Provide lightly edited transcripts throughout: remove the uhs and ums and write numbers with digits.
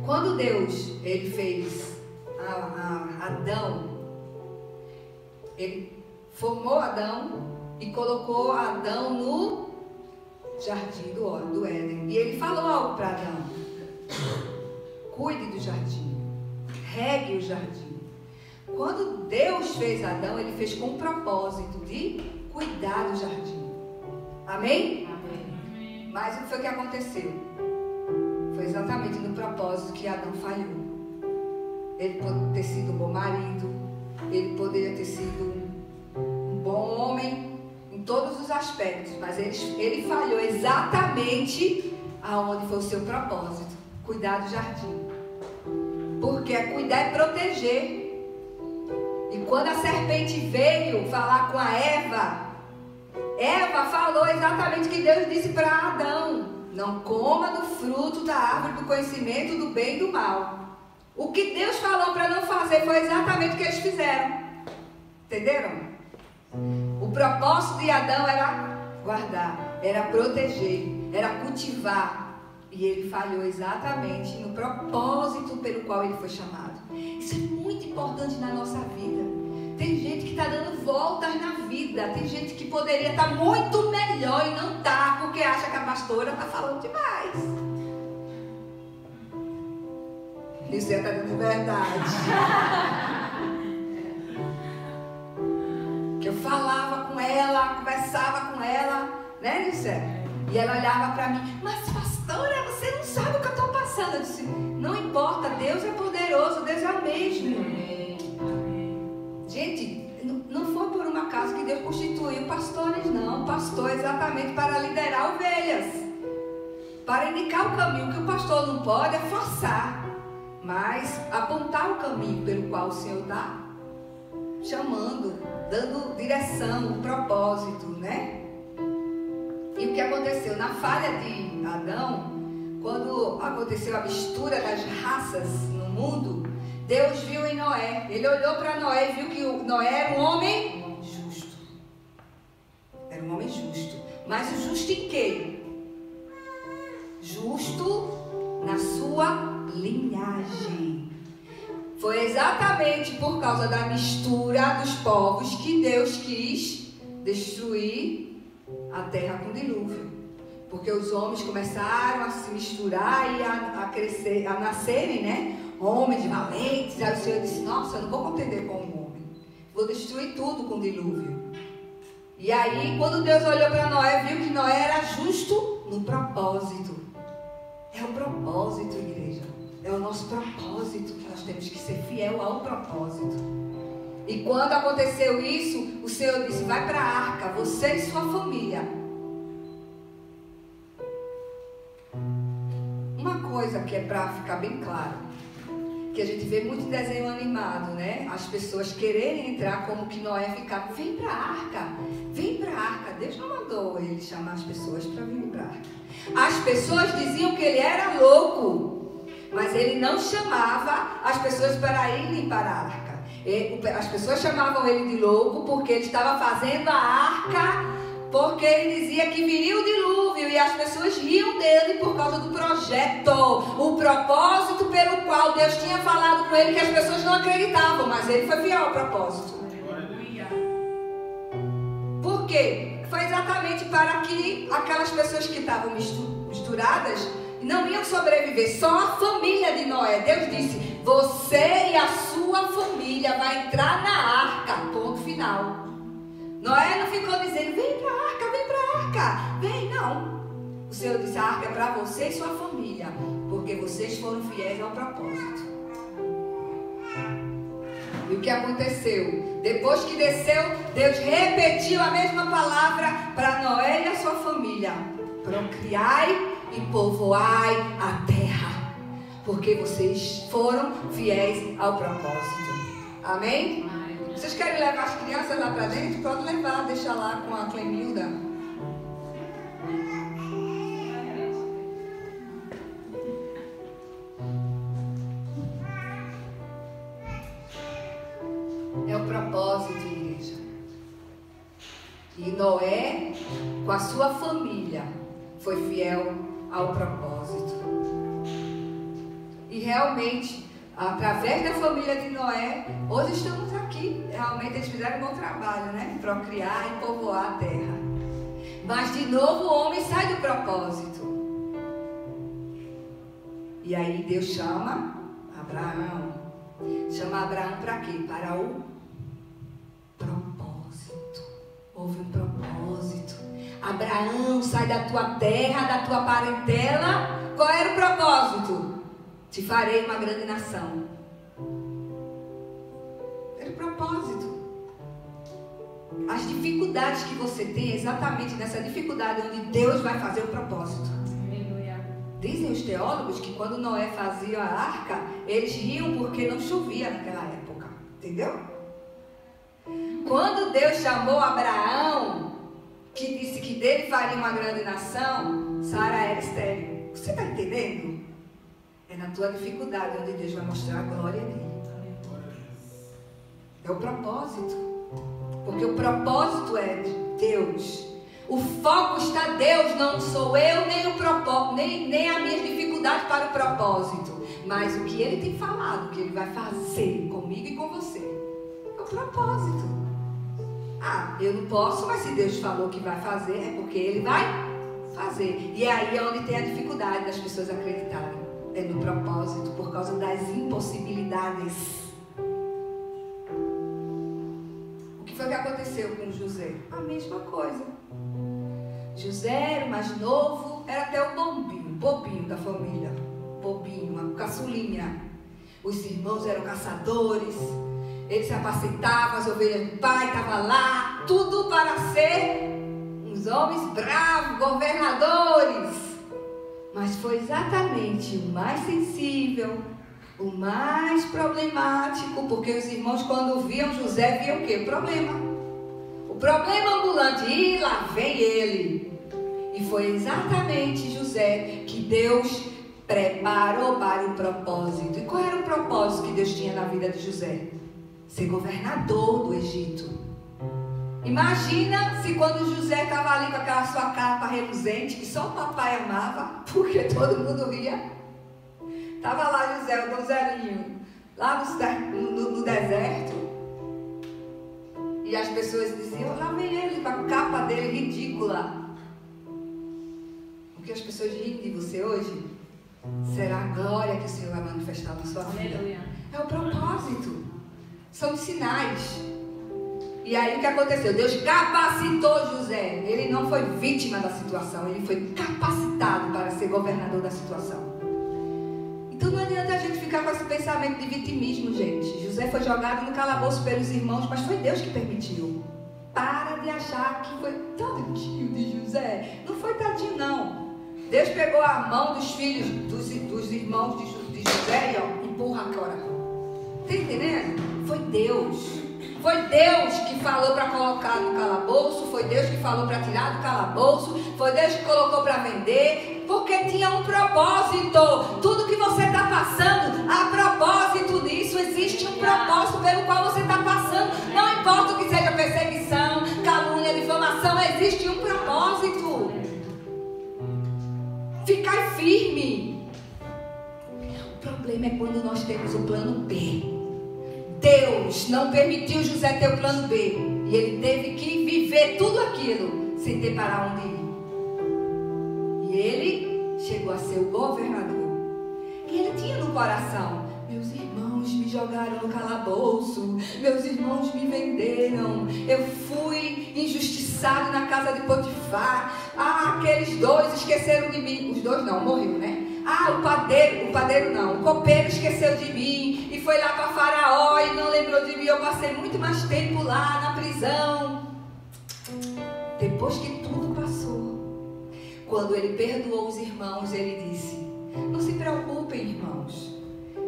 Quando Deus ele fez Adão, ele formou Adão e colocou Adão no jardim do Éden. E ele falou algo para Adão: cuide do jardim, regue o jardim. Quando Deus fez Adão, ele fez com o propósito de cuidar do jardim. Amém? Amém. Mas o que foi que aconteceu? Foi exatamente no propósito que Adão falhou. Ele poderia ter sido um bom marido, ele poderia ter sido um bom homem em todos os aspectos, mas ele falhou exatamente aonde foi o seu propósito: cuidar do jardim. Porque cuidar é proteger. E quando a serpente veio falar com a Eva falou exatamente o que Deus disse para Adão: não coma do fruto da árvore do conhecimento do bem e do mal. O que Deus falou para não fazer foi exatamente o que eles fizeram. Entenderam? O propósito de Adão era guardar, era proteger, era cultivar. E ele falhou exatamente no propósito pelo qual ele foi chamado. Isso é muito importante na nossa vida. Tem gente que está dando voltas na vida. Tem gente que poderia estar muito melhor e não está, porque acha que a pastora está falando demais. Isso está dando verdade. Que eu falava com ela, conversava com ela, né, Nícia? E ela olhava para mim: mas pastora, você não sabe o que eu estou passando. Eu disse: não importa, Deus é poderoso, Deus é o mesmo. Gente, não foi por um acaso que Deus constituiu pastores, não. Pastor é exatamente para liderar ovelhas, para indicar o caminho. O que o pastor não pode é forçar, mas apontar o caminho pelo qual o Senhor está chamando, dando direção, um propósito, né? E o que aconteceu? Na falha de Adão, quando aconteceu a mistura das raças no mundo, Deus viu em Noé. Ele olhou para Noé e viu que Noé era um homem justo. Era um homem justo. Mas o justo em quê? Justo na sua linhagem. Foi exatamente por causa da mistura dos povos que Deus quis destruir a terra com dilúvio. Porque os homens começaram a se misturar e a crescer, a nascerem, né? Homens valentes. Aí o Senhor disse: nossa, eu não vou contender com um homem, vou destruir tudo com dilúvio. E aí, quando Deus olhou para Noé, viu que Noé era justo no propósito. É o propósito, igreja. É o nosso propósito que nós temos que ser fiel ao propósito. E quando aconteceu isso, o Senhor disse: vai para a arca, você e sua família. Uma coisa que é para ficar bem claro, que a gente vê muito desenho animado, né? As pessoas quererem entrar como que Noé ficava: vem para a arca, vem para a arca. Deus não mandou ele chamar as pessoas para vir para a arca. As pessoas diziam que ele era louco, mas ele não chamava as pessoas para irem para a arca. As pessoas chamavam ele de louco porque ele estava fazendo a arca, porque ele dizia que viria o dilúvio, e as pessoas riam dele por causa do projeto, o propósito pelo qual Deus tinha falado com ele, que as pessoas não acreditavam, mas ele foi fiel ao propósito. Por quê? Foi exatamente para que aquelas pessoas que estavam misturadas não iam sobreviver, só a família de Noé. Deus disse: você e a sua família vai entrar na arca, ponto final. Noé não ficou dizendo: vem para a arca, vem para a arca, vem, não. O Senhor disse: a arca é para você e sua família, porque vocês foram fiéis ao propósito. E o que aconteceu? Depois que desceu, Deus repetiu a mesma palavra para Noé e a sua família: procriai e povoai a terra, porque vocês foram fiéis ao propósito. Amém? Vocês querem levar as crianças lá para dentro? Pode levar, deixa lá com a Clemilda. É o propósito, igreja. E Noé, com a sua família, foi fiel ao propósito. E E realmente, através da família de Noé, hoje estamos aqui. Realmente eles fizeram um bom trabalho, né? Procriar e povoar a terra. Mas de novo o homem sai do propósito. E aí Deus chama Abraão. Chama Abraão para quê? Para o propósito. Houve um propósito. Abraão, sai da tua terra, da tua parentela. Qual era o propósito? Te farei uma grande nação. Era o propósito. As dificuldades que você tem é exatamente nessa dificuldade onde Deus vai fazer o propósito. Dizem os teólogos que quando Noé fazia a arca, eles riam porque não chovia naquela época. Entendeu? Quando Deus chamou Abraão, que disse que dele faria uma grande nação, Sara era estéril. Você está entendendo? É na tua dificuldade onde Deus vai mostrar a glória dele. É o propósito. Porque o propósito é de Deus. O foco está em Deus, não sou eu, nem as minhas dificuldades para o propósito. Mas o que Ele tem falado, o que Ele vai fazer comigo e com você. É o propósito. Ah, eu não posso, mas se Deus falou que vai fazer, é porque Ele vai fazer. E é aí onde tem a dificuldade das pessoas acreditarem. É no propósito, por causa das impossibilidades. O que foi que aconteceu com José? A mesma coisa. José era o mais novo, era até o bobinho da família. Bobinho, uma caçulinha. Os irmãos eram caçadores. Ele se apacentava, as ovelhas do pai estavam lá. Tudo para ser uns homens bravos, governadores. Mas foi exatamente o mais sensível, o mais problemático, porque os irmãos, quando viam José, viam o quê? O problema. O problema ambulante. E lá vem ele. E foi exatamente José que Deus preparou para o propósito. E qual era o propósito que Deus tinha na vida de José? Ser governador do Egito. Imagina se quando José estava ali com aquela sua capa reluzente, que só o papai amava, porque todo mundo ria. Estava lá José, o donzelinho, lá no deserto. E as pessoas diziam, lá vem ele com a capa dele ridícula. O que as pessoas riem de você hoje será a glória que o Senhor vai manifestar na sua vida. É o propósito. São os sinais. E aí o que aconteceu? Deus capacitou José. Ele não foi vítima da situação, ele foi capacitado para ser governador da situação. Então não adianta a gente ficar com esse pensamento de vitimismo, gente. José foi jogado no calabouço pelos irmãos, mas foi Deus que permitiu. Para de achar que foi tadinho de José. Não foi tadinho, não. Deus pegou a mão dos filhos, dos irmãos de José e ó, empurra agora. Está entendendo? Foi Deus. Foi Deus que falou para colocar no calabouço. Foi Deus que falou para tirar do calabouço. Foi Deus que colocou para vender. Porque tinha um propósito. Tudo que você está passando, há propósito nisso. Existe um propósito pelo qual você está passando. Não importa o que seja perseguição, calúnia, difamação, existe um propósito. Ficar firme. O problema é quando nós temos o plano B. Deus não permitiu José ter o plano B. E ele teve que viver tudo aquilo sem ter para onde ir. E ele chegou a ser o governador. E ele tinha no coração: meus irmãos me jogaram no calabouço, meus irmãos me venderam, eu fui injustiçado na casa de Potifar. Ah, aqueles dois esqueceram de mim. Os dois não, morreu, né? Ah, o padeiro não, o copeiro esqueceu de mim e foi lá para Faraó e não lembrou de mim. Eu passei muito mais tempo lá na prisão. Depois que tudo passou, quando ele perdoou os irmãos, ele disse: não se preocupem, irmãos,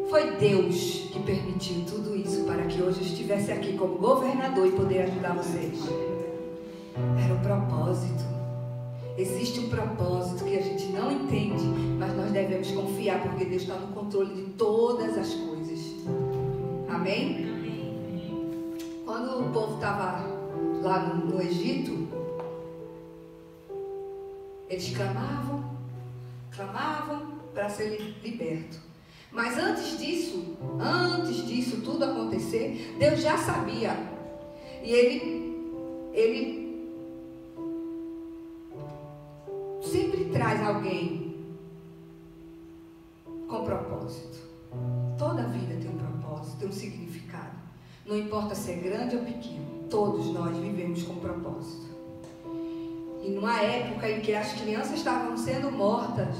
foi Deus que permitiu tudo isso para que hoje eu estivesse aqui como governador e poder ajudar vocês. Era o propósito. Existe um propósito que a gente não entende, mas nós devemos confiar, porque Deus está no controle de todas as coisas. Amém? Quando o povo estava lá no Egito, eles clamavam para ser liberto. Mas antes disso tudo acontecer, Deus já sabia. E Ele sempre traz alguém com propósito. Toda vida tem um propósito, tem um significado. Não importa se é grande ou pequeno, todos nós vivemos com propósito. E numa época em que as crianças estavam sendo mortas,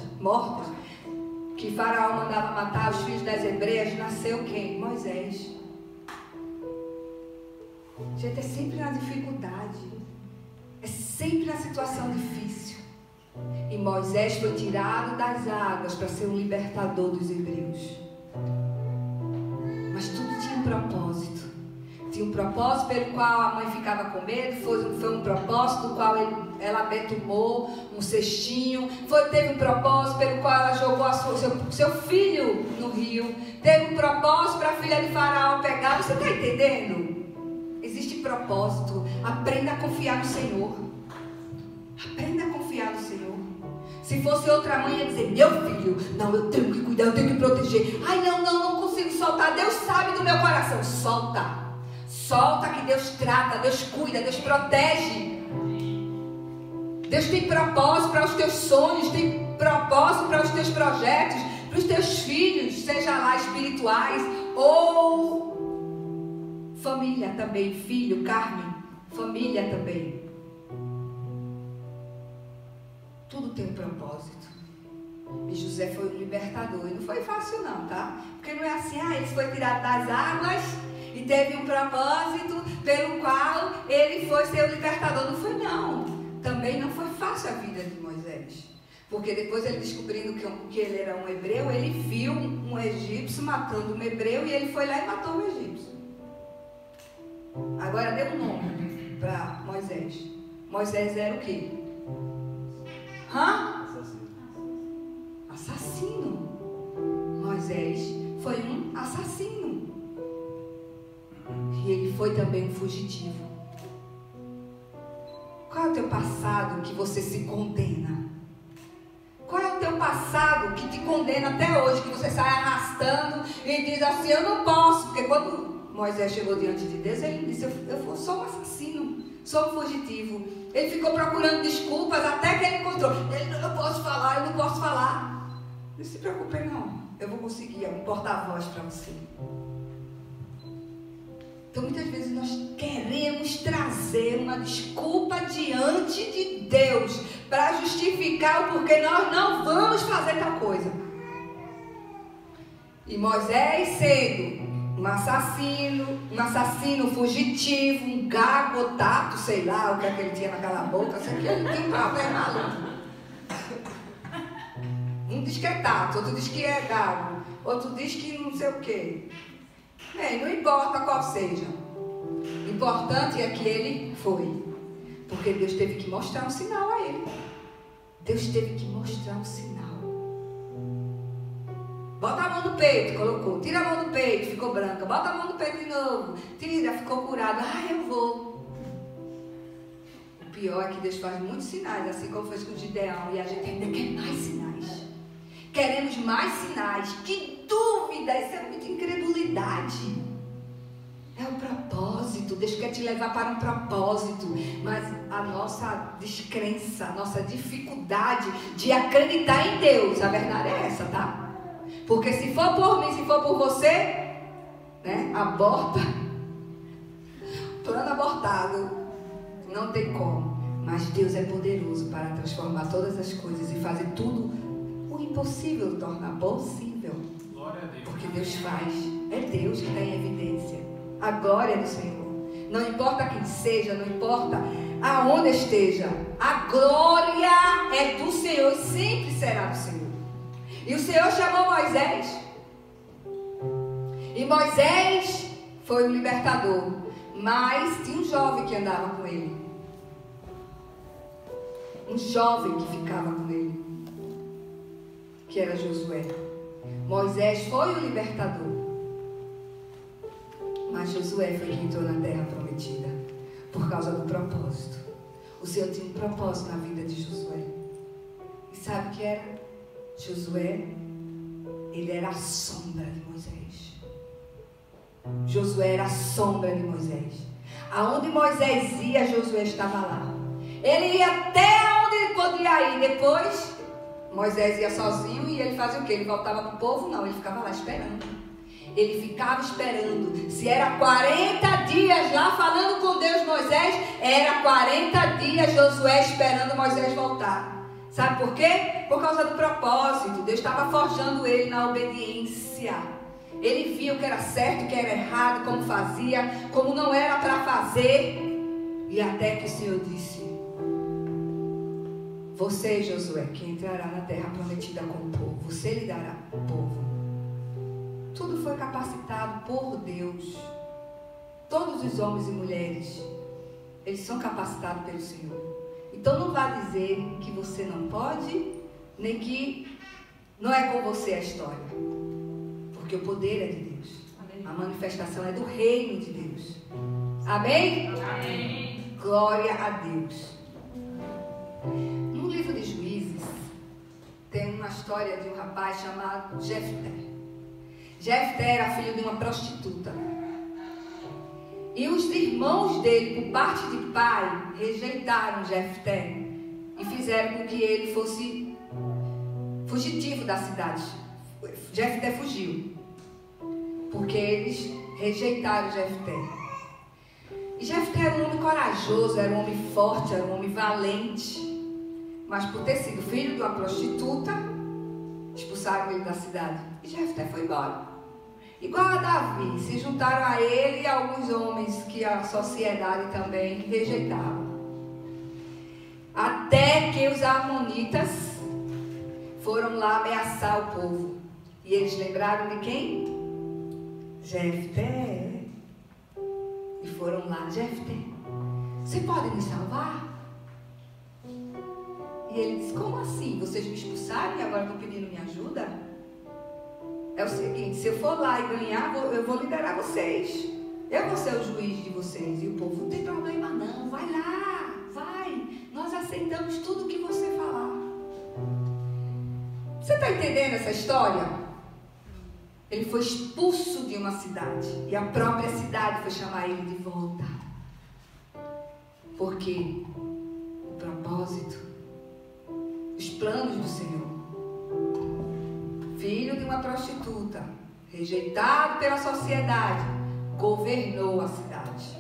que Faraó mandava matar os filhos das hebreias, nasceu quem? Moisés. Gente, é sempre na dificuldade, é sempre na situação difícil. E Moisés foi tirado das águas para ser um libertador dos hebreus. Mas tudo tinha um propósito. Tinha um propósito pelo qual a mãe ficava com medo, foi um propósito do qual ela betumou um cestinho, teve um propósito pelo qual ela jogou seu filho no rio, teve um propósito para a filha de Faraó pegar. Você está entendendo? Existe propósito. Aprenda a confiar no Senhor. Aprenda a confiar no Senhor. Se fosse outra mãe, ia dizer: meu filho, não, eu tenho que cuidar, eu tenho que proteger. Ai, não consigo soltar. Deus sabe do meu coração. Solta que Deus trata, Deus cuida, Deus protege. Deus tem propósito para os teus sonhos, tem propósito para os teus projetos, para os teus filhos, seja lá espirituais ou família também, filho, carne, família também. Tudo tem um propósito. E José foi um libertador. E não foi fácil não, tá? Porque não é assim, ele foi tirado das águas e teve um propósito pelo qual ele foi ser o libertador. Não foi não. Também não foi fácil a vida de Moisés. Porque depois ele descobrindo que ele era um hebreu, ele viu um egípcio matando um hebreu e ele foi lá e matou o egípcio. Agora deu um nome para Moisés. Moisés era o quê? Assassino. Moisés foi um assassino. E ele foi também um fugitivo. Qual é o teu passado que você se condena? Qual é o teu passado que te condena até hoje, que você sai arrastando e diz assim: eu não posso? Porque quando Moisés chegou diante de Deus, ele disse: eu sou um assassino, sou um fugitivo. Ele ficou procurando desculpas até que ele encontrou. Ele: eu não posso falar. Não se preocupe não, eu vou conseguir um porta-voz para você. Então muitas vezes nós queremos trazer uma desculpa diante de Deus para justificar o porquê nós não vamos fazer tal coisa. E Moisés, sendo um assassino fugitivo, um gagotato, sei lá o que é que ele tinha naquela boca, sei que ele tem um problema ali. Um diz que é tato, outro diz que é gago, outro diz que não sei o quê. Não importa qual seja. O importante é que ele foi. Porque Deus teve que mostrar um sinal a ele. Deus teve que mostrar um sinal. Bota a mão no peito, colocou. Tira a mão do peito, ficou branca. Bota a mão no peito de novo. Tira, ficou curada. Eu vou. O pior é que Deus faz muitos sinais, assim como fez com Gideão. E a gente ainda quer mais sinais. Queremos mais sinais. Que dúvida! Isso é muita incredulidade. É o propósito. Deus quer te levar para um propósito. Mas a nossa descrença, a nossa dificuldade de acreditar em Deus, a verdade é essa, tá? Porque se for por mim, se for por você, aborta. Plano abortado. Não tem como. Mas Deus é poderoso para transformar todas as coisas e fazer tudo o impossível tornar possível. Glória a Deus. Porque Deus faz. É Deus que está em evidência. A glória do Senhor. Não importa quem seja, não importa aonde esteja. A glória é do Senhor e sempre será do Senhor. E o Senhor chamou Moisés. E Moisés foi um libertador. Mas tinha um jovem que andava com ele. Um jovem que ficava com ele. Que era Josué. Moisés foi o libertador. Mas Josué foi quem entrou na terra prometida. Por causa do propósito. O Senhor tinha um propósito na vida de Josué. E sabe o que era? Josué ele era a sombra de Moisés. Josué era a sombra de Moisés. Aonde Moisés ia, Josué estava lá. Ele ia até onde ele podia ir. Depois, Moisés ia sozinho e ele fazia o quê? Ele voltava para o povo? Não, ele ficava lá esperando. Ele ficava esperando. Se era 40 dias lá falando com Deus, Moisés, era 40 dias Josué esperando Moisés voltar. Sabe por quê? Por causa do propósito. Deus estava forjando ele na obediência. Ele via o que era certo, o que era errado, como fazia, como não era para fazer. E até que o Senhor disse: você, Josué, que entrará na terra prometida com o povo, você liderará o povo. Tudo foi capacitado por Deus. Todos os homens e mulheres, eles são capacitados pelo Senhor. Então não vá dizer que você não pode, nem que não é com você a história. Porque o poder é de Deus. Amém. A manifestação é do reino de Deus. Amém? Amém. Glória a Deus. No livro de Juízes, tem uma história de um rapaz chamado Jefté. Jefté era filho de uma prostituta. E os irmãos dele, por parte de pai, rejeitaram Jefté e fizeram com que ele fosse fugitivo da cidade. Jefté fugiu, porque eles rejeitaram Jefté. E Jefté era um homem corajoso, era um homem forte, era um homem valente. Mas por ter sido filho de uma prostituta, expulsaram ele da cidade. E Jefté foi embora. Igual a Davi, se juntaram a ele e a alguns homens que a sociedade também rejeitava. Até que os amonitas foram lá ameaçar o povo. E eles lembraram de quem? Jefté. E foram lá: Jefté, você pode me salvar? E ele disse: como assim? Vocês me expulsaram e agora estão pedindo minha ajuda? É o seguinte, se eu for lá e ganhar, eu vou liderar vocês. Eu vou ser o juiz de vocês. E o povo: não tem problema não, vai lá, vai. Nós aceitamos tudo que você falar. Você está entendendo essa história? Ele foi expulso de uma cidade. E a própria cidade foi chamar ele de volta. Porque o propósito, os planos do Senhor. Filho de uma prostituta, rejeitado pela sociedade, governou a cidade.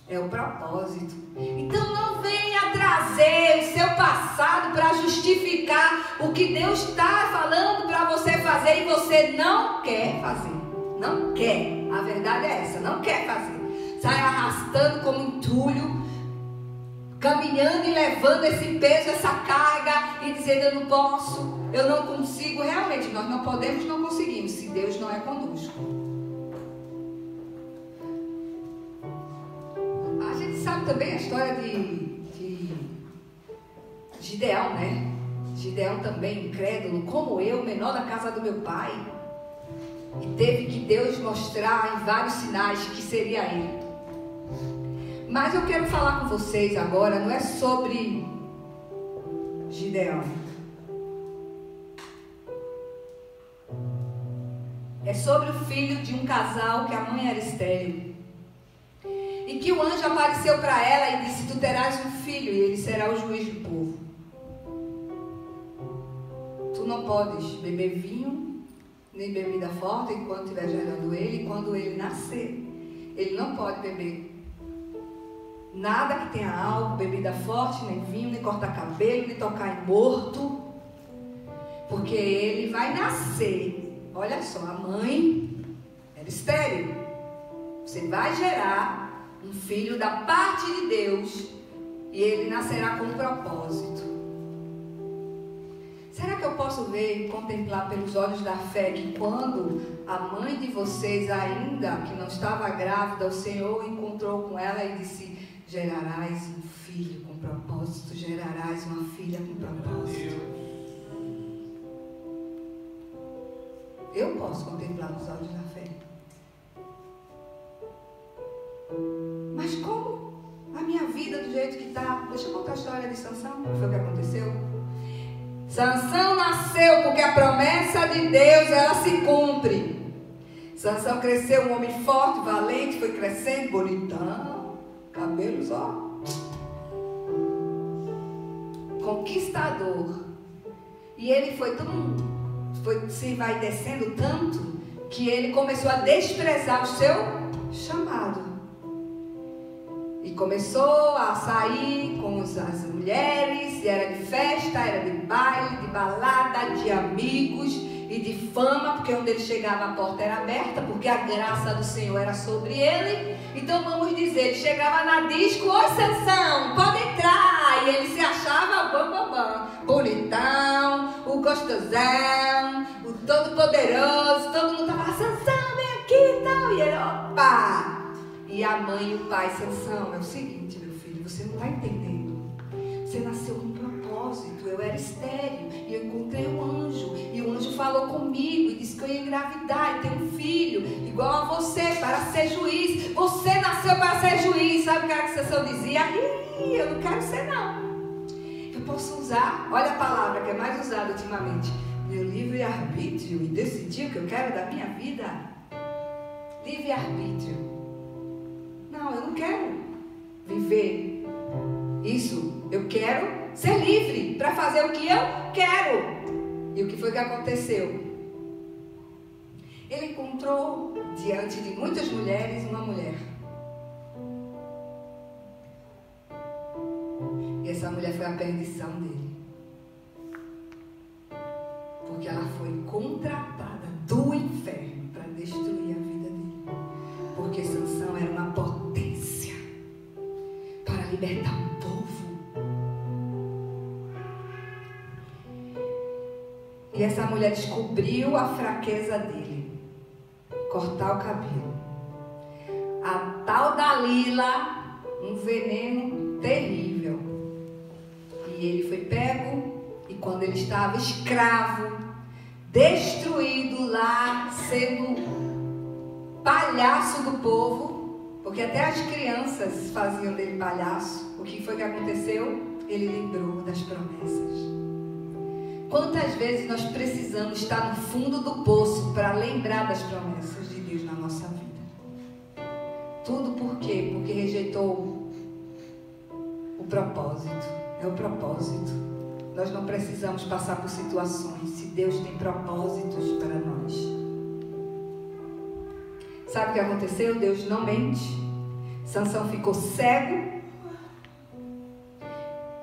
É o propósito. Então não venha trazer o seu passado para justificar o que Deus está falando para você fazer e você não quer fazer. Não quer. A verdade é essa, não quer fazer. Sai arrastando como entulho, caminhando e levando esse peso, essa carga e dizendo: eu não posso, eu não consigo. Realmente, nós não podemos, não conseguimos, se Deus não é conosco. A gente sabe também a história de Gideão, né? Gideão também, incrédulo, como eu, menor da casa do meu pai. E teve que Deus mostrar em vários sinais que seria ele. Mas eu quero falar com vocês agora, não é sobre Gideão. É sobre o filho de um casal que a mãe era estéril. E que o anjo apareceu para ela e disse: tu terás um filho e ele será o juiz do povo. Tu não podes beber vinho, nem bebida forte enquanto estiver gerando ele. E quando ele nascer, ele não pode beber nada que tenha álcool, bebida forte, nem vinho, nem cortar cabelo, nem tocar em morto. Porque ele vai nascer. Olha só, a mãe era estéril. Você vai gerar um filho da parte de Deus e ele nascerá com um propósito. Será que eu posso ver e contemplar pelos olhos da fé que quando a mãe de vocês ainda, que não estava grávida, o Senhor encontrou com ela e disse: gerarás um filho com propósito, gerarás uma filha com propósito. Eu posso contemplar nos olhos da fé. Mas como a minha vida do jeito que está? Deixa eu contar a história de Sansão. Foi o que aconteceu. Sansão nasceu porque a promessa de Deus, ela se cumpre. Sansão cresceu um homem forte, valente, foi crescendo, bonitão, cabelos, ó, conquistador. E ele se vai descendo tanto que ele começou a desprezar o seu chamado. E começou a sair com as mulheres, e era de festa, era de baile, de balada, de amigos e de fama, porque onde ele chegava a porta era aberta, porque a graça do Senhor era sobre ele. Então vamos dizer, ele chegava na disco, oi Sansão, pode entrar, e ele se achava bonitão, o gostosão, o todo poderoso, todo mundo estava, Sansão, vem aqui e tal, e ele, opa! E a mãe e o pai, Sansão, é o seguinte, meu filho, você não está entendendo. Você nasceu com um propósito. Eu era estéril e eu encontrei um anjo. E o anjo falou comigo e disse que eu ia engravidar e ter um filho igual a você, para ser juiz. Você nasceu para ser juiz. Sabe o que Sansão dizia? Ih, eu não quero ser não. Eu posso usar, olha a palavra que é mais usada ultimamente, meu livre-arbítrio, e decidir o que eu quero da minha vida. Livre-arbítrio. Não, eu não quero viver isso. Eu quero ser livre para fazer o que eu quero. E o que foi que aconteceu? Ele encontrou diante de muitas mulheres uma mulher. E essa mulher foi a perdição dele. Porque ela foi contratada do inferno para destruir a vida dele. Porque Sansão era uma potência para libertar um povo. E essa mulher descobriu a fraqueza dele. Cortar o cabelo. A tal Dalila, um veneno terrível. E ele foi pego, e quando ele estava escravo, destruído lá, sendo palhaço do povo, porque até as crianças faziam dele palhaço. O que foi que aconteceu? Ele lembrou das promessas. Quantas vezes nós precisamos estar no fundo do poço para lembrar das promessas de Deus na nossa vida? Tudo por quê? Porque rejeitou o propósito. É o propósito. Nós não precisamos passar por situações se Deus tem propósitos para nós. Sabe o que aconteceu? Deus não mente. Sansão ficou cego.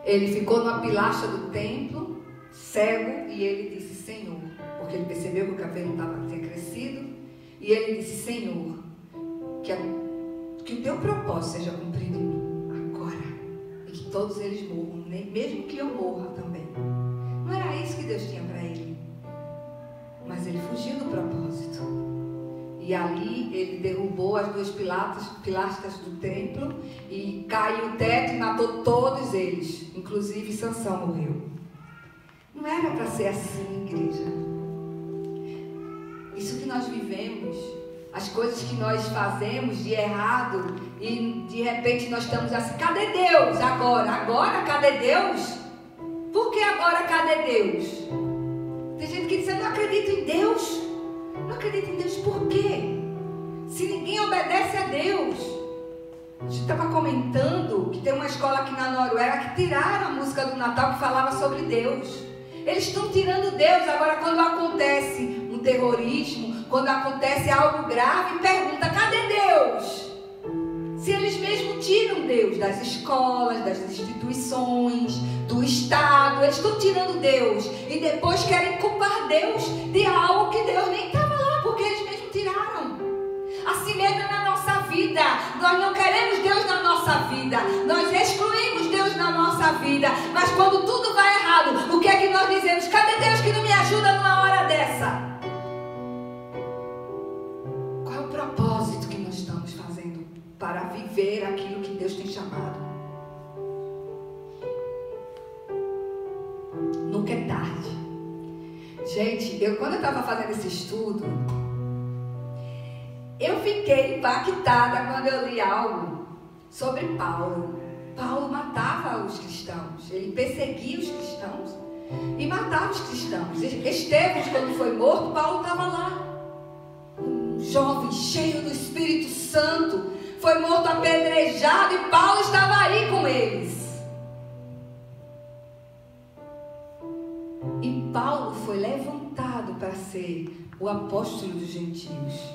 Ele ficou numa pilastra do templo, cego, e ele disse, Senhor, porque ele percebeu que o cabelo tinha crescido, e ele disse, Senhor, que o teu propósito seja cumprido em mim agora, e que todos eles morram, mesmo que eu morra também. Não era isso que Deus tinha para ele, mas ele fugiu do propósito. E ali ele derrubou as duas pilastras do templo e caiu o teto e matou todos eles. Inclusive Sansão morreu. Não era para ser assim, igreja. Isso que nós vivemos, as coisas que nós fazemos de errado, e de repente nós estamos assim, cadê Deus agora? Agora cadê Deus? Por que agora cadê Deus? Tem gente que diz, eu não acredito em Deus. Não acredita em Deus por quê? Se ninguém obedece a Deus. A gente estava comentando que tem uma escola aqui na Noruega que tiraram a música do Natal que falava sobre Deus. Eles estão tirando Deus. Agora quando acontece um terrorismo, quando acontece algo grave, pergunta, cadê Deus? Se eles mesmos tiram Deus das escolas, das instituições, do Estado, eles estão tirando Deus e depois querem culpar Deus de algo que Deus nem estava lá, porque eles mesmos tiraram. Assim mesmo é na nossa vida. Nós não queremos Deus na nossa vida, nós excluímos Deus na nossa vida, mas quando tudo vai errado, o que é que nós dizemos? Cadê Deus que não me ajuda numa hora dessa? Qual é o propósito que nós estamos fazendo para viver aquilo que Deus tem chamado? Nunca é tarde. Gente, quando eu estava fazendo esse estudo, eu fiquei impactada quando eu li algo sobre Paulo. Paulo matava os cristãos, ele perseguia os cristãos, e matava os cristãos. Estevão, quando foi morto, Paulo estava lá. Um jovem cheio do Espírito Santo foi morto apedrejado e Paulo estava aí com eles. E Paulo foi levantado para ser o apóstolo dos gentios.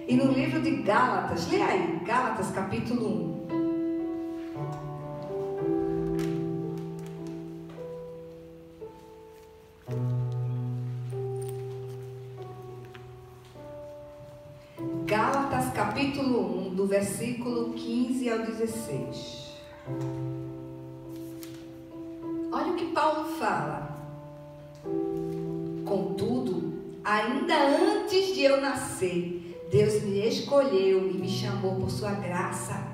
E no livro de Gálatas, lê aí, Gálatas capítulo 1. Gálatas capítulo 1, do versículo 15 ao 16. Olha o que Paulo fala. Contudo, ainda antes de eu nascer, Deus me escolheu e me chamou por sua graça.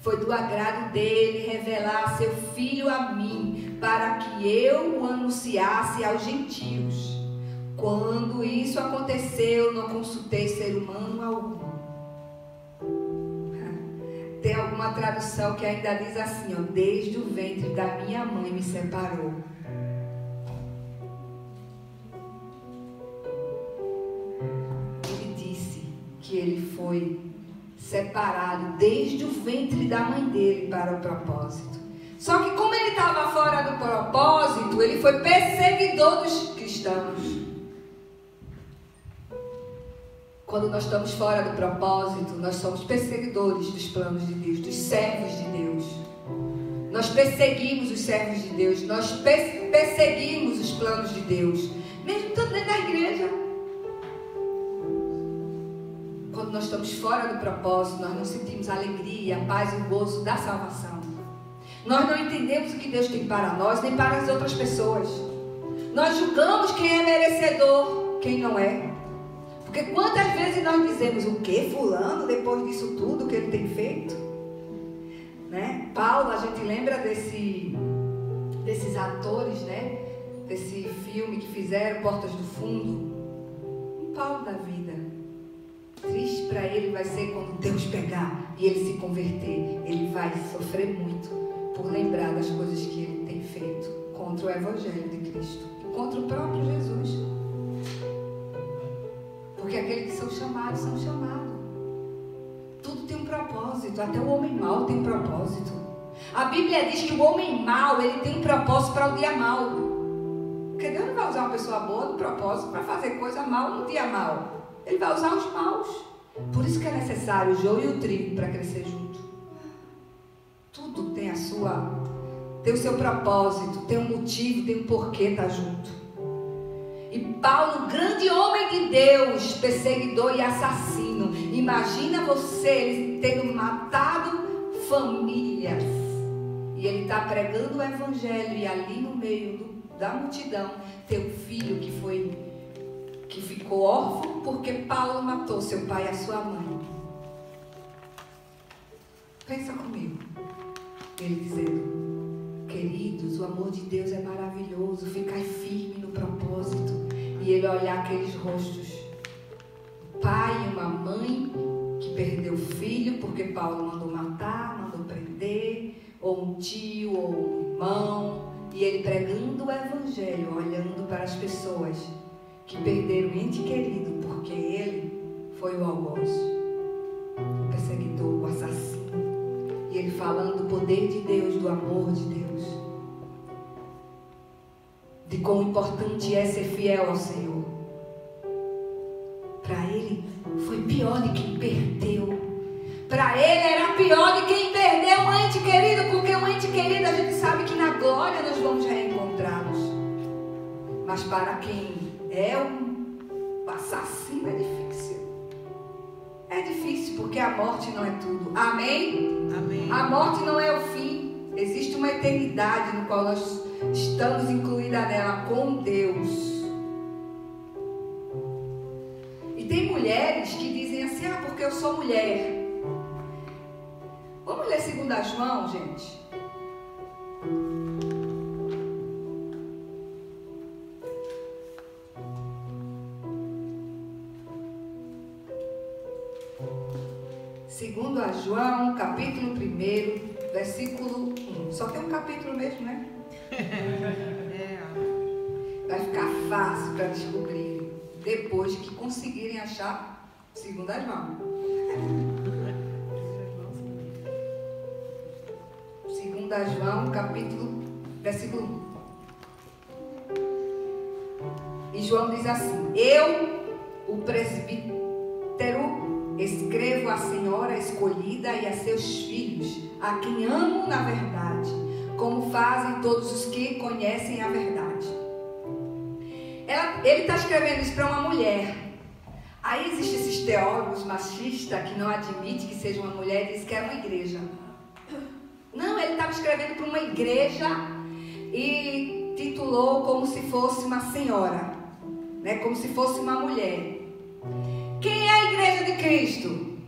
Foi do agrado dele revelar seu Filho a mim, para que eu o anunciasse aos gentios. Quando isso aconteceu, não consultei ser humano algum. Tem alguma tradução que ainda diz assim, ó, desde o ventre da minha mãe me separou. Ele disse que ele foi separado desde o ventre da mãe dele para o propósito. Só que como ele estava fora do propósito, ele foi perseguidor dos cristãos. Quando nós estamos fora do propósito, nós somos perseguidores dos planos de Deus, dos servos de Deus. Nós perseguimos os servos de Deus, nós perseguimos os planos de Deus, mesmo estando dentro da igreja. Quando nós estamos fora do propósito, nós não sentimos a alegria, a paz e o gozo da salvação. Nós não entendemos o que Deus tem para nós, nem para as outras pessoas. Nós julgamos quem é merecedor, quem não é. Porque quantas vezes nós dizemos o que fulano, depois disso tudo que ele tem feito? Né? Paulo, a gente lembra desses atores, né? Desse filme que fizeram, Portas do Fundo. Um Paulo da vida. Triste para ele vai ser quando Deus pegar e ele se converter. Ele vai sofrer muito por lembrar das coisas que ele tem feito contra o Evangelho de Cristo e contra o próprio Jesus. Porque aqueles que são chamados, são chamados. Tudo tem um propósito. Até o homem mau tem um propósito. A Bíblia diz que o homem mau, ele tem um propósito para o dia mau. Porque Deus não vai usar uma pessoa boa no propósito para fazer coisa mal no dia mau. Ele vai usar os maus. Por isso que é necessário o joio e o trigo para crescer junto. Tudo tem tem o seu propósito, tem um motivo, tem um porquê estar junto. E Paulo, grande homem de Deus, perseguidor e assassino. Imagina você, ele tendo matado famílias. E ele está pregando o Evangelho. E ali no meio da multidão tem um filho que ficou órfão porque Paulo matou seu pai e a sua mãe. Pensa comigo. Ele dizendo: queridos, o amor de Deus é maravilhoso, ficai firme no propósito. E ele olhar aqueles rostos, um pai e uma mãe que perdeu o filho porque Paulo mandou matar, mandou prender, ou um tio, ou um irmão, e ele pregando o Evangelho, olhando para as pessoas que perderam o ente querido porque ele foi o algoz, o perseguidor, o assassino. E ele falando do poder de Deus, do amor de Deus, de quão importante é ser fiel ao Senhor. Para ele foi pior de quem perdeu. Para ele era pior de quem perdeu um ente querido, porque um ente querido a gente sabe que na glória nós vamos reencontrá-los. Mas para quem é um assassino é difícil. É difícil porque a morte não é tudo. Amém? Amém. A morte não é o fim. Existe uma eternidade no qual nós estamos incluída nela com Deus. E tem mulheres que dizem assim: ah, porque eu sou mulher. Vamos ler 2 João, gente? Segundo a João, capítulo 1, versículo 1. Só tem um capítulo mesmo, né? fácil para descobrir depois que conseguirem achar segundas mãos. Segunda João, versículo 1. E João diz assim: eu, o presbítero, escrevo à senhora escolhida e a seus filhos, a quem amo na verdade, como fazem todos os que conhecem a verdade. Ele está escrevendo isso para uma mulher. Aí existem esses teólogos machistas que não admitem que seja uma mulher e dizem que é uma igreja. Não, ele estava escrevendo para uma igreja e titulou como se fosse uma senhora, né? Como se fosse uma mulher. Quem é a igreja de Cristo?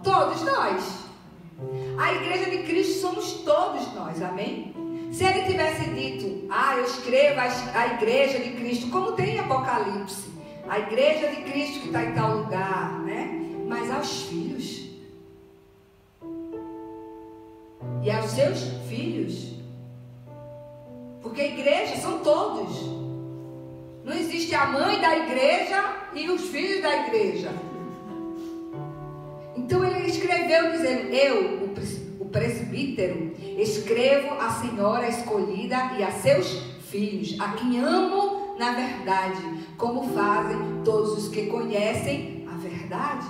Todos nós. A igreja de Cristo somos todos nós, amém? Se ele tivesse dito, eu escrevo a igreja de Cristo, como tem em Apocalipse, a igreja de Cristo que está em tal lugar, né? Mas aos filhos. E aos seus filhos. Porque a igreja são todos. Não existe a mãe da igreja e os filhos da igreja. Então ele escreveu dizendo: eu, o presbítero, escrevo à senhora escolhida e a seus filhos, a quem amo na verdade, como fazem todos os que conhecem a verdade.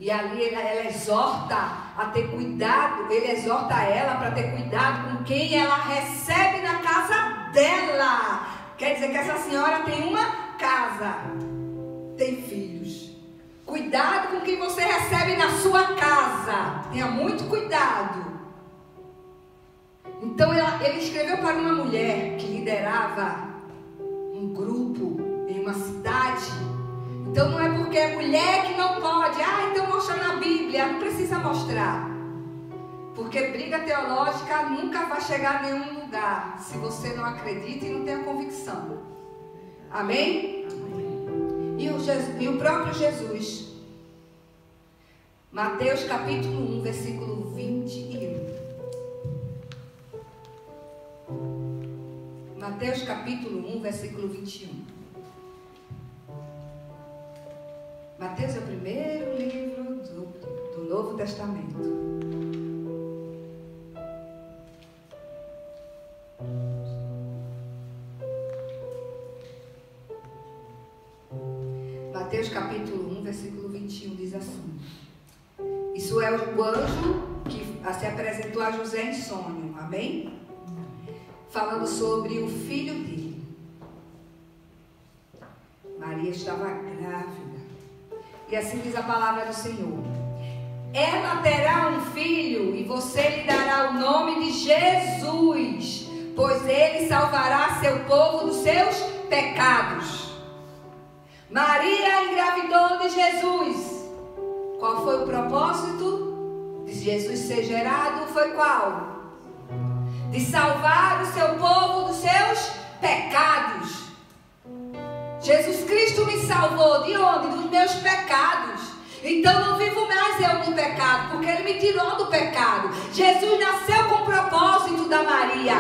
E ali ela exorta a ter cuidado, ele exorta ela para ter cuidado com quem ela recebe na casa dela. Quer dizer que essa senhora tem uma casa, tem filhos. Cuidado com quem você recebe na sua casa. Tenha muito cuidado. Então ele escreveu para uma mulher que liderava um grupo em uma cidade. Então não é porque é mulher que não pode. Então mostra na Bíblia. Não precisa mostrar. Porque briga teológica nunca vai chegar a nenhum lugar se você não acredita e não tem a convicção. Amém? E o próprio Jesus. Mateus capítulo 1, versículo 21. Mateus capítulo 1, versículo 21. Mateus é o primeiro livro do Novo Testamento. Mateus capítulo 1, versículo 21 diz assim: isso é o anjo que se apresentou a José em sonho, amém? Falando sobre o filho dele. Maria estava grávida. E assim diz a palavra do Senhor: ela terá um filho e você lhe dará o nome de Jesus, pois ele salvará seu povo dos seus pecados. Maria engravidou de Jesus. Qual foi o propósito de Jesus ser gerado? Foi qual? De salvar o seu povo dos seus pecados. Jesus Cristo me salvou de onde? Dos meus pecados. Então não vivo mais eu no pecado, porque Ele me tirou do pecado. Jesus nasceu com o propósito da Maria,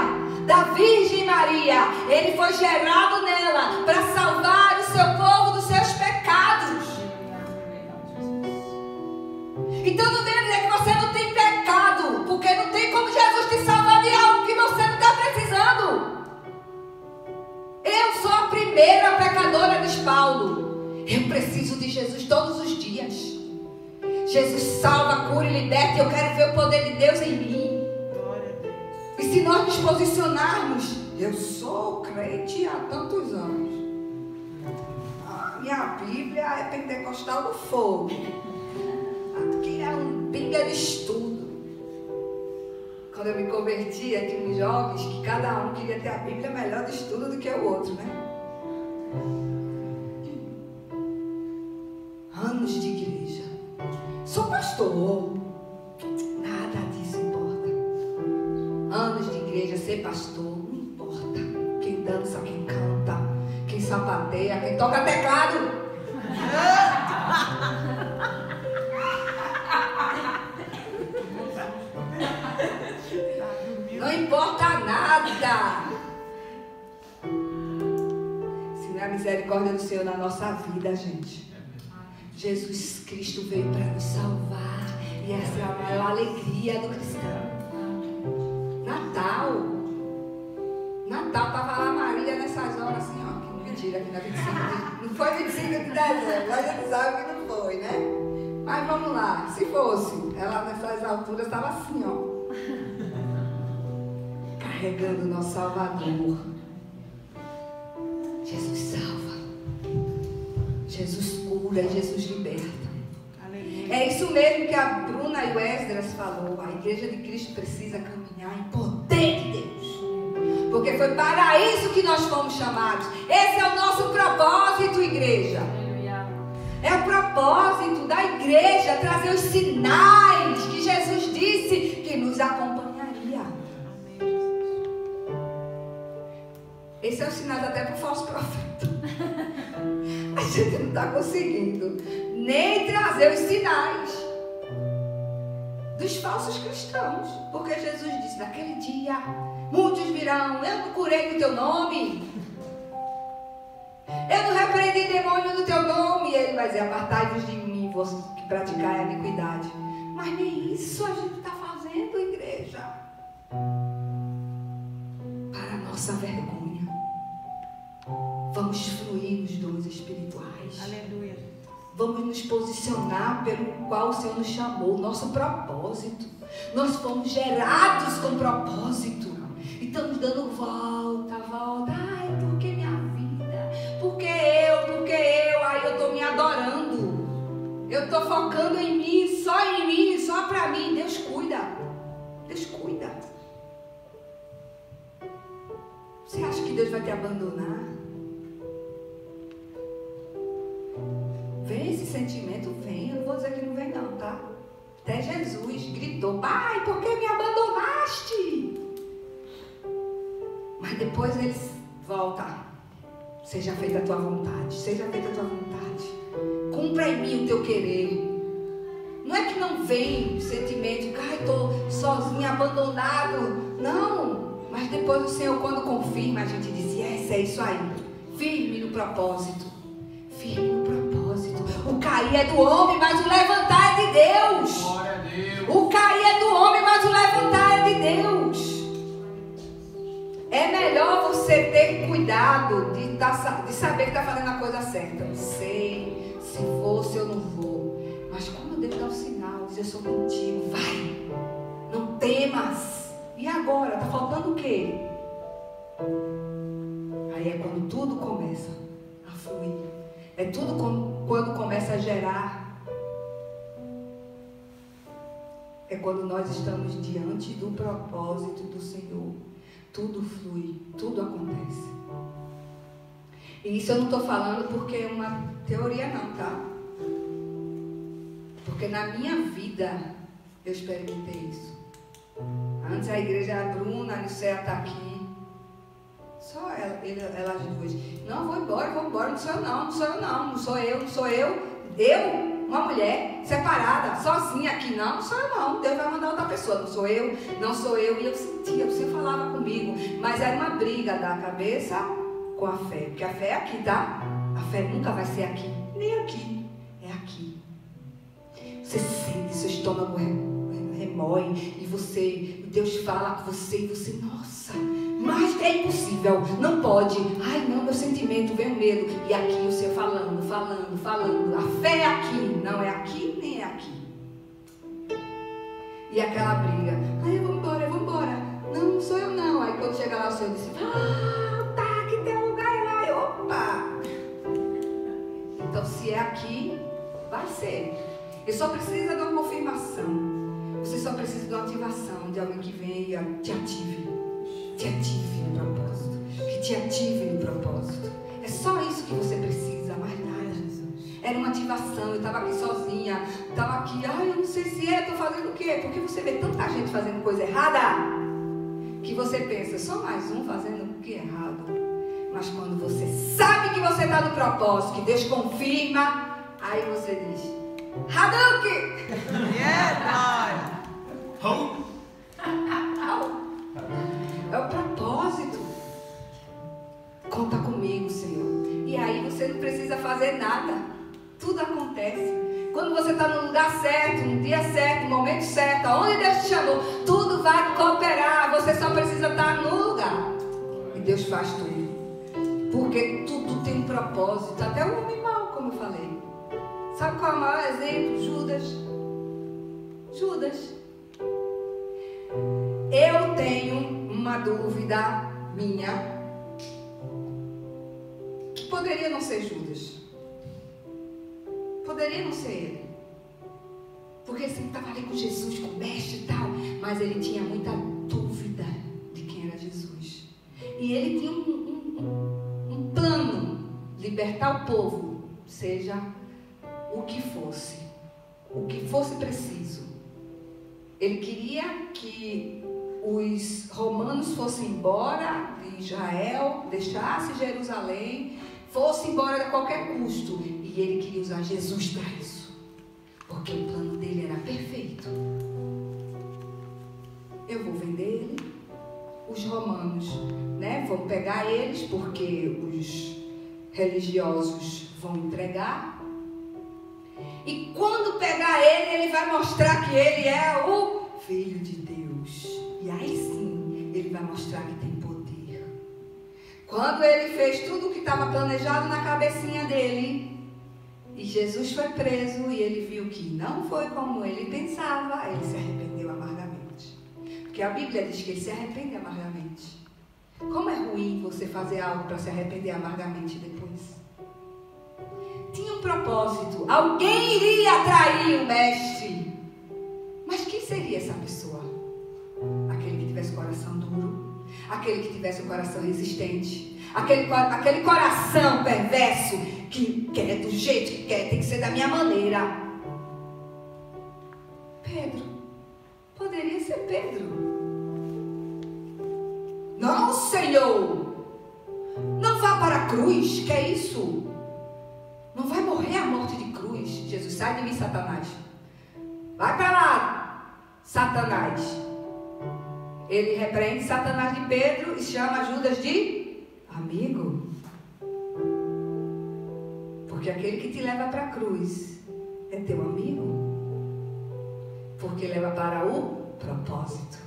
da Virgem Maria. Ele foi gerado nela para salvar o seu povo dos seus pecados. Então não venha dizer que você não tem pecado, porque não tem como Jesus te salvar de algo que você não está precisando. Eu sou a primeira pecadora, diz Paulo. Eu preciso de Jesus todos os dias. Jesus salva, cura e liberta. E eu quero ver o poder de Deus em mim. E se nós nos posicionarmos, eu sou crente há tantos anos. A minha Bíblia é pentecostal do fogo. Aqui é uma Bíblia de estudo. Quando eu me converti, tinha uns jovens que cada um queria ter a Bíblia melhor de estudo do que o outro, né? Anos de igreja. Sou pastor. Nada disso importa. Anos de igreja, ser pastor, não importa. Quem dança, quem canta, quem sapateia, quem toca teclado. Não importa nada. Se não é misericórdia do Senhor na nossa vida, gente. Jesus Cristo veio para nos salvar. E essa é a maior alegria do cristão. Natal, estava lá Maria nessas horas assim, ó. Que mentira, aqui na 25 não foi 25 de dezembro, a gente sabe que não foi, né? Mas vamos lá, se fosse, ela nessas alturas estava assim, ó. Carregando o nosso Salvador. Jesus salva. Jesus cura, Jesus liberta. Aleluia. É isso mesmo que a Bruna e o Esdras falou. A igreja de Cristo precisa caminhar em poder de Deus. Porque foi para isso que nós fomos chamados. Esse é o nosso propósito, igreja. É o propósito da igreja trazer os sinais que Jesus disse que nos acompanharia. Esse é o sinal até para o falso profeta. A gente não está conseguindo nem trazer os sinais dos falsos cristãos. Porque Jesus disse, naquele dia, muitos virão, eu não curei no teu nome. Eu não repreendi demônio no teu nome. E ele vai dizer, apartai-vos de mim, vós que praticai a iniquidade. Mas nem isso a gente está fazendo, igreja. Para a nossa vergonha. Vamos fluir nos dons espirituais. Aleluia. Vamos nos posicionar pelo qual o Senhor nos chamou. Nosso propósito. Nós fomos gerados com propósito. E estamos dando volta. Ai, por que minha vida? Por que eu? Aí eu estou me adorando. Eu estou focando em mim, só para mim. Deus cuida. Deus cuida. Você acha que Deus vai te abandonar? Vem esse sentimento, vem. Eu não vou dizer que não vem não, tá? Até Jesus gritou, Pai, por que me abandonaste? Mas depois ele volta. Seja feita a tua vontade. Seja feita a tua vontade. Cumpra em mim o teu querer. Não é que não vem o sentimento, ai, estou sozinho, abandonado. Não. Mas depois o Senhor, quando confirma, a gente diz, é isso aí. Firme no propósito. Firme no propósito. O cair é do homem, mas o levantar é de Deus. Glória a Deus. O cair é do homem, mas o levantar é de Deus. É melhor você ter cuidado de saber que está fazendo a coisa certa. Não sei se vou, se eu não vou. Mas quando Deus dá o sinal, diz, eu sou contigo, vai. Não temas. E agora? Está faltando o quê? Aí é quando tudo começa a fluir. É tudo quando começa a gerar. É quando nós estamos diante do propósito do Senhor. Tudo flui, tudo acontece. E isso eu não estou falando porque é uma teoria não, tá? Porque na minha vida eu experimentei isso. Antes a igreja era a Bruna, a Nicéia está aqui. Só elas duas. Não, vou embora, não sou eu não sou eu. Eu, uma mulher separada, sozinha aqui, não sou eu não. Deus vai mandar outra pessoa, não sou eu. E eu sentia, você falava comigo. Mas era uma briga da cabeça com a fé. Porque a fé é aqui, tá? A fé nunca vai ser aqui, nem aqui. É aqui. Você sente, seu estômago remói. E Deus fala com você. E você, nossa, mas é impossível, não pode. Ai não, meu sentimento, vem o medo. E aqui o Senhor falando. A fé é aqui, não é aqui nem é aqui. E aquela briga, ai eu vou embora. Não sou eu não. Aí quando chega lá o Senhor disse, tá, que tem um lugar lá. Opa! Então se é aqui, vai ser. Ele só precisa de uma confirmação. Você só precisa de uma ativação, de alguém que venha e te ative. Te ative no propósito. Que te ative no propósito. É só isso que você precisa, mais nada. Era uma ativação. Eu estava aqui sozinha. Estava aqui, eu não sei se estou fazendo o quê? Porque você vê tanta gente fazendo coisa errada que você pensa, só mais um fazendo o que é errado. Mas quando você sabe que você está no propósito, que Deus confirma, aí você diz, Hadouken! Yeah, é o propósito. Conta comigo, Senhor. E aí quando você está no lugar certo, no dia certo, no momento certo, aonde Deus te chamou, tudo vai cooperar. Você só precisa estar no lugar. E Deus faz tudo. Porque tudo tem um propósito. Até o homem mau, como eu falei. Sabe qual é o maior exemplo? Judas. Eu tenho uma dúvida minha, que poderia não ser Judas. Poderia não ser ele. Porque ele sempre estava ali com Jesus, com o mestre e tal. Mas ele tinha muita dúvida de quem era Jesus. E ele tinha um plano. Libertar o povo. Seja o que fosse preciso. Ele queria que os romanos fossem embora de Israel, deixassem Jerusalém, fossem embora a qualquer custo. E ele queria usar Jesus para isso. Porque o plano dele era perfeito. Eu vou vender ele. Os romanos, vão pegar eles, porque os religiosos vão entregar. E quando pegar ele, ele vai mostrar que ele é o Filho de Deus. E aí sim, ele vai mostrar que tem poder. Quando ele fez tudo o que estava planejado na cabecinha dele, e Jesus foi preso, e ele viu que não foi como ele pensava, ele se arrependeu amargamente. Porque a Bíblia diz que ele se arrepende amargamente. Como é ruim você fazer algo para se arrepender amargamente depois. Tinha um propósito. Alguém iria atrair o mestre. Mas quem seria essa pessoa? Aquele que tivesse o coração duro. Aquele que tivesse o coração resistente. Aquele coração perverso que quer do jeito que quer. Tem que ser da minha maneira. Pedro. Poderia ser Pedro. Não, Senhor. Não vá para a cruz. Que é isso? Não vai morrer a morte de cruz. Jesus, sai de mim, Satanás. Vai para lá, Satanás. Ele repreende Satanás de Pedro e chama Judas de amigo. Porque aquele que te leva para a cruz é teu amigo. Porque leva para o propósito.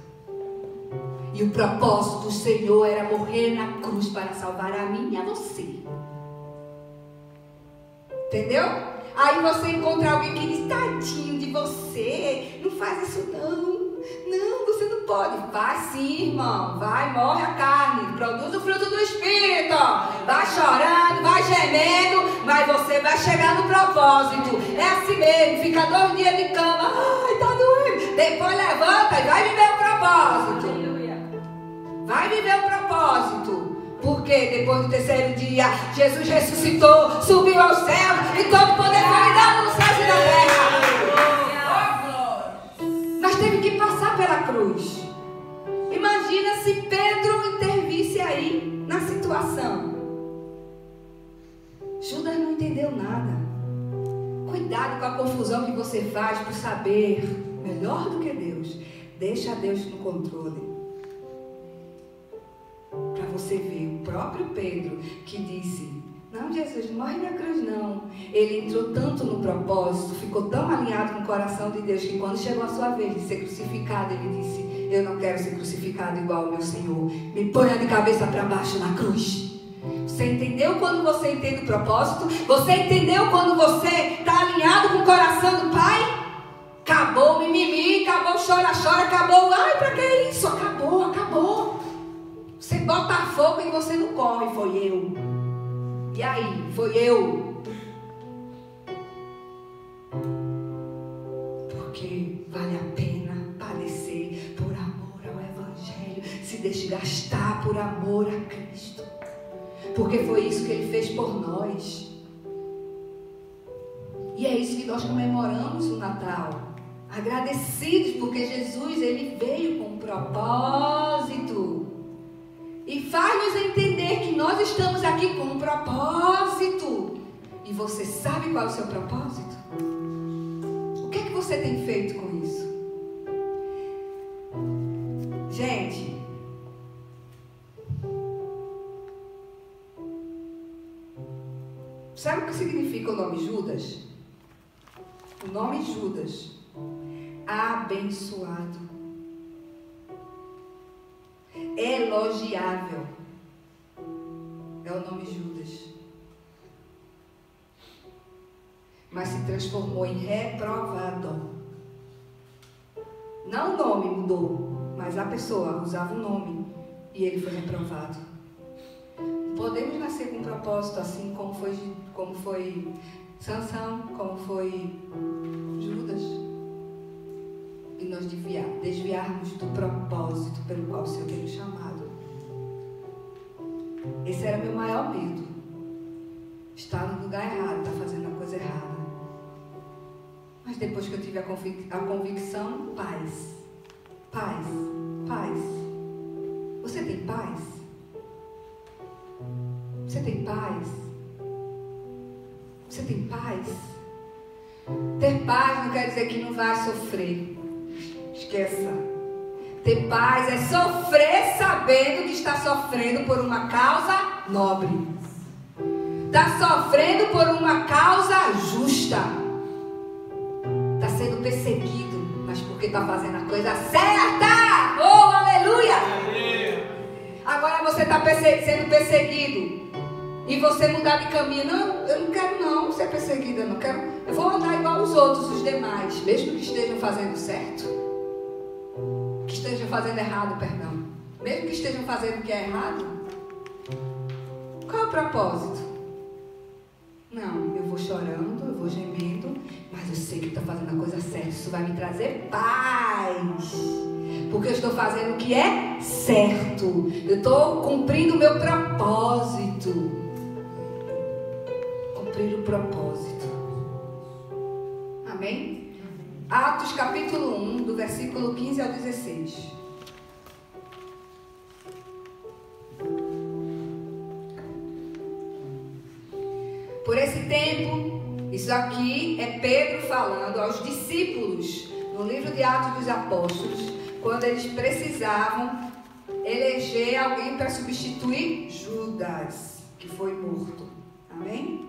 E o propósito do Senhor era morrer na cruz para salvar a mim e a você. Entendeu? Aí você encontra alguém que diz, tadinho de você, não faz isso não. Não, você não pode. Vai sim, irmão. Vai, morre a carne. Produz o fruto do Espírito. Vai chorando, vai gemendo, mas você vai chegar no propósito. É assim mesmo. Fica 2 dias de cama. Ai, tá doendo. Depois levanta e vai viver o propósito. Vai viver o propósito. Porque depois do 3º dia, Jesus ressuscitou, subiu ao céu e todo poder foi dado no céu e na terra. Mas teve que passar pela cruz. Imagina se Pedro intervisse aí na situação. Judas não entendeu nada. Cuidado com a confusão que você faz por saber melhor do que Deus. Deixa Deus no controle. Para você ver, o próprio Pedro que disse, não, Jesus, não morre na cruz não. Ele entrou tanto no propósito, ficou tão alinhado com o coração de Deus, que quando chegou a sua vez de ser crucificado, ele disse, eu não quero ser crucificado igual ao meu Senhor. Me ponha de cabeça para baixo na cruz. Você entendeu quando você entende o propósito? Você entendeu quando você está alinhado com o coração do Pai? Acabou o mimimi, acabou o chora-chora, acabou, ai, para que isso? Acabou. Você bota fogo e você não corre, foi eu. E aí, foi eu. Porque vale a pena padecer por amor ao Evangelho, se desgastar por amor a Cristo. Porque foi isso que Ele fez por nós. E é isso que nós comemoramos no Natal. Agradecidos porque Jesus, Ele veio com um propósito. E faz-nos entender que nós estamos aqui com um propósito. E você sabe qual é o seu propósito? O que é que você tem feito com isso? Gente, sabe o que significa o nome Judas? o nome Judas, abençoado, elogiável, é o nome Judas. Mas se transformou em reprovado. Não o nome mudou, mas a pessoa usava o nome e ele foi reprovado. Podemos nascer com um propósito assim como foi Sansão, como foi Judas, e nós desviarmos do propósito pelo qual o Senhor tem nos chamado. Esse era meu maior medo. Estar no lugar errado, estar fazendo a coisa errada. Mas depois que eu tive a convicção, paz. Você tem paz? Você tem paz? Você tem paz? Ter paz não quer dizer que não vai sofrer. Esqueça. Ter paz é sofrer sabendo que está sofrendo por uma causa nobre. Está sofrendo por uma causa justa. Está sendo perseguido, mas porque está fazendo a coisa certa. Oh, aleluia! Agora você está sendo perseguido e você mudar de caminho. Não, eu não quero não ser perseguida, eu não quero. Eu vou andar igual os outros, os demais, mesmo que estejam fazendo certo, que estejam fazendo errado, perdão. Mesmo que estejam fazendo o que é errado. Qual é o propósito? Não, eu vou chorando, eu vou gemendo, mas eu sei que estou fazendo a coisa certa. Isso vai me trazer paz, porque eu estou fazendo o que é certo. Eu estou cumprindo o meu propósito. Cumprir o propósito. Amém? Atos capítulo 1, do versículo 15 ao 16. Por esse tempo, isso aqui é Pedro falando aos discípulos, no livro de Atos dos Apóstolos, quando eles precisavam eleger alguém para substituir Judas, que foi morto. Amém?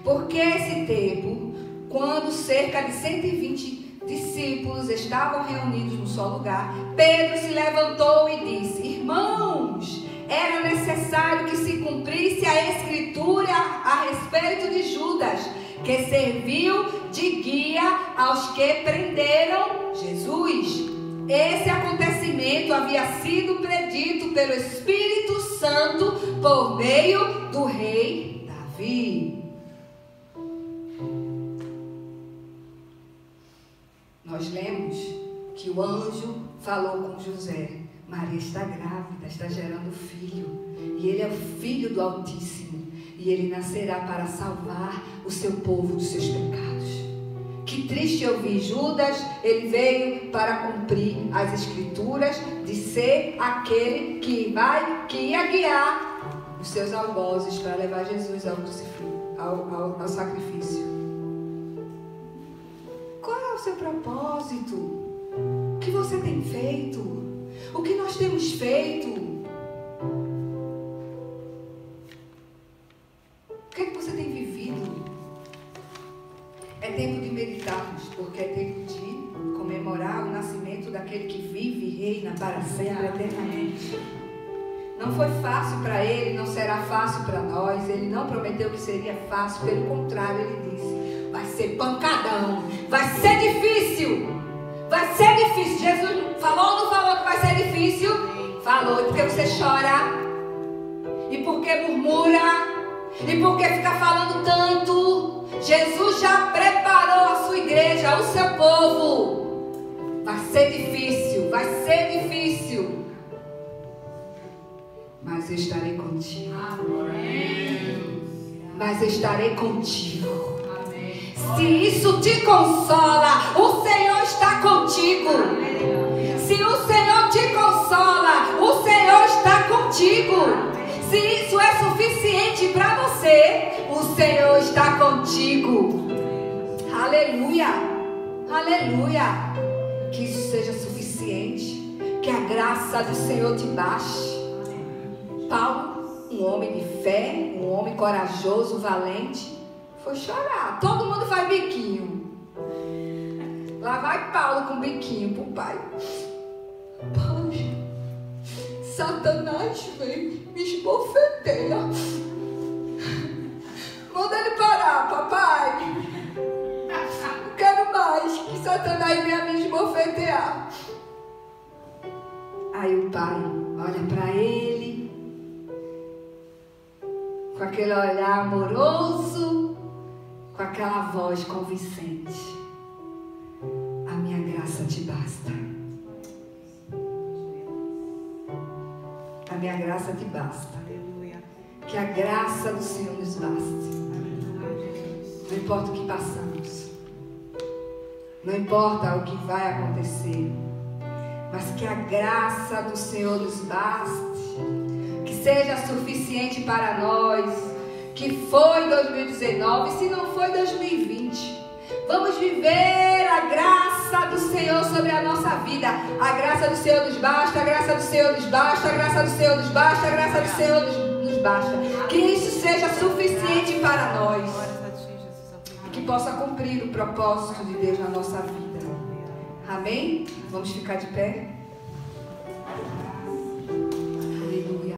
Porque esse tempo, quando cerca de 120 discípulos estavam reunidos num só lugar, Pedro se levantou e disse: irmãos, era necessário que se cumprisse a escritura a respeito de Judas, que serviu de guia aos que prenderam Jesus. Esse acontecimento havia sido predito pelo Espírito Santo por meio do rei Davi. Nós lemos que o anjo falou com José: Maria está grávida, está gerando filho, e ele é o Filho do Altíssimo, e ele nascerá para salvar o seu povo dos seus pecados. Que triste ouvir Judas, ele veio para cumprir as escrituras de ser aquele que ia guiar os seus algozes para levar Jesus ao sacrifício. Qual é o seu propósito? O que você tem feito? O que nós temos feito? O que é que você tem vivido? É tempo de meditarmos, porque é tempo de comemorar o nascimento daquele que vive e reina para sempre eternamente. Não foi fácil para ele, não será fácil para nós. Ele não prometeu que seria fácil, pelo contrário, ele disse: vai ser pancadão, vai ser difícil. Vai ser difícil. Jesus falou ou não falou que vai ser difícil? Falou. E por que você chora? E por que murmura? E por que fica falando tanto? Jesus já preparou a sua igreja, o seu povo. Vai ser difícil, vai ser difícil. Mas eu estarei contigo. Amém. Mas eu estarei contigo. Amém. Se isso te consola, o Senhor está contigo. Amém. Se o Senhor te consola, o Senhor está contigo. Amém. Se isso é suficiente para você, o Senhor está contigo. Aleluia. Aleluia. Que isso seja suficiente. Que a graça do Senhor te baste. Paulo, um homem de fé, um homem corajoso, valente, foi chorar. Todo mundo faz biquinho. Lá vai Paulo com o biquinho pro pai. Pai, Satanás vem, me esbofeteia. Manda ele parar, papai. Não quero mais que Satanás venha me esbofetear. Aí o pai olha para ele com aquele olhar amoroso, com aquela voz convincente. A minha graça te basta. A minha graça te basta. Que a graça do Senhor nos baste. Não importa o que passamos. Não importa o que vai acontecer. Mas que a graça do Senhor nos baste. Que seja suficiente para nós. Que foi 2019, se não foi 2020. Vamos viver a graça do Senhor sobre a nossa vida. A graça do Senhor nos basta, a graça do Senhor nos basta, a graça do Senhor nos basta, a graça do Senhor nos basta. Que isso seja suficiente para nós. Que possa cumprir o propósito de Deus na nossa vida. Amém? Vamos ficar de pé?